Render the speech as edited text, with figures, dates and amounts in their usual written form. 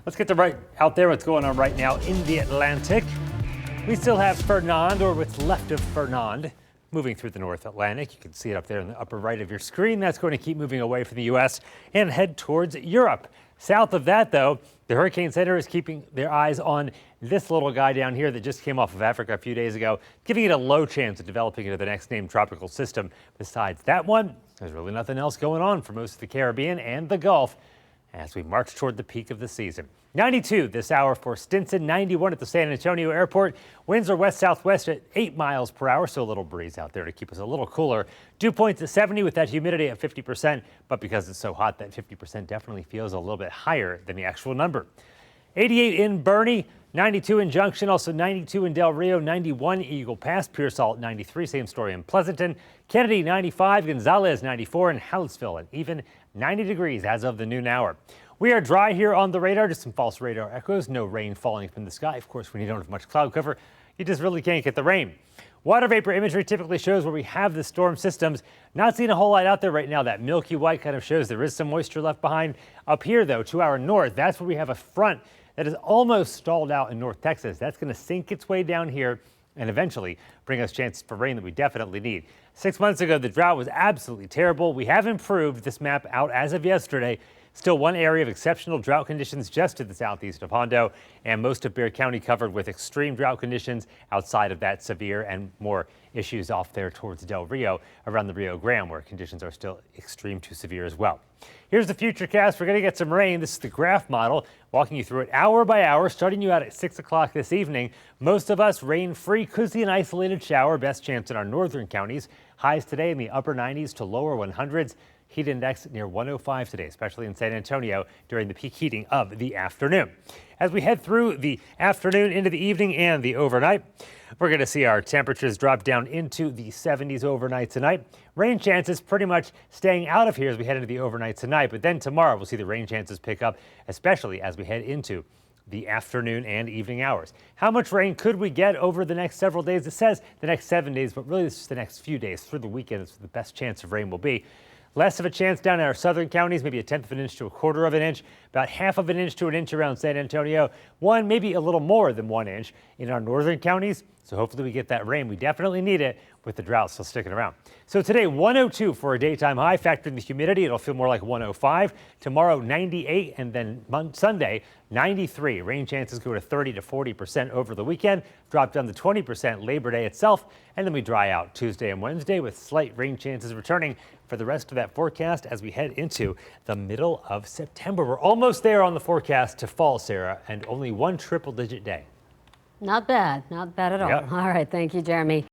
Let's get to right out there what's going on right now in the Atlantic. We still have Fernand, or what's left of Fernand, moving through the North Atlantic. You can see it up there in the upper right of your screen. That's going to keep moving away from the U.S. and head towards Europe. South of that, though, the Hurricane Center is keeping their eyes on this little guy down here that just came off of Africa a few days ago, giving it a low chance of developing into the next named tropical system. Besides that one, there's really nothing else going on for most of the Caribbean and the Gulf as we march toward the peak of the season. 92 this hour for Stinson, 91 at the San Antonio airport. Winds are west-southwest at 8 miles per hour, so a little breeze out there to keep us a little cooler. Dew points at 70 with that humidity at 50%, but because it's so hot, that 50% definitely feels a little bit higher than the actual number. 88 in Bernie, 92 in Junction, also 92 in Del Rio, 91 Eagle Pass, Pearsall 93, same story in Pleasanton, Kennedy 95, Gonzales 94, and Hallettsville at even 90 degrees as of the noon hour. We are dry here on the radar, just some false radar echoes, no rain falling from the sky. Of course, when you don't have much cloud cover, you just really can't get the rain. Water vapor imagery typically shows where we have the storm systems. Not seeing a whole lot out there right now. That milky white kind of shows there is some moisture left behind. Up here, though, to our north, that's where we have a front that is almost stalled out in North Texas. That's going to sink its way down here and eventually bring us chances for rain that we definitely need. 6 months ago, the drought was absolutely terrible. We have improved this map out as of yesterday. Still one area of exceptional drought conditions just to the southeast of Hondo, and most of Bexar County covered with extreme drought conditions. Outside of that, severe and more issues off there towards Del Rio, around the Rio Grande, where conditions are still extreme to severe as well. Here's the futurecast. We're going to get some rain. This is the graph model, walking you through it hour by hour, starting you out at 6 o'clock this evening. Most of us rain-free, could see an isolated shower. Best chance in our northern counties. Highs today in the upper 90s to lower 100s. Heat index near 105 today, especially in San Antonio during the peak heating of the afternoon. As we head through the afternoon into the evening and the overnight, we're going to see our temperatures drop down into the 70s overnight tonight. Rain chances pretty much staying out of here as we head into the overnight tonight. But then tomorrow we'll see the rain chances pick up, especially as we head into the afternoon and evening hours. How much rain could we get over the next several days? It says the next 7 days, but really it's just the next few days. Through the weekend is the best chance of rain will be. Less of a chance down in our southern counties, maybe 1/10 of an inch to 1/4 of an inch, about 1/2 of an inch to an inch around San Antonio, maybe a little more than 1 inch in our northern counties. So hopefully we get that rain. We definitely need it with the drought still sticking around. So today, 102 for a daytime high. Factor in the humidity, it'll feel more like 105. Tomorrow, 98, and then Sunday, 93. Rain chances go to 30 to 40% over the weekend, drop down to 20% Labor Day itself, and then we dry out Tuesday and Wednesday with slight rain chances returning for the rest of that forecast as we head into the middle of September. We're almost there on the forecast to fall, Sarah, and only one triple-digit day. Not bad at all. Yep. All right, thank you, Jeremy.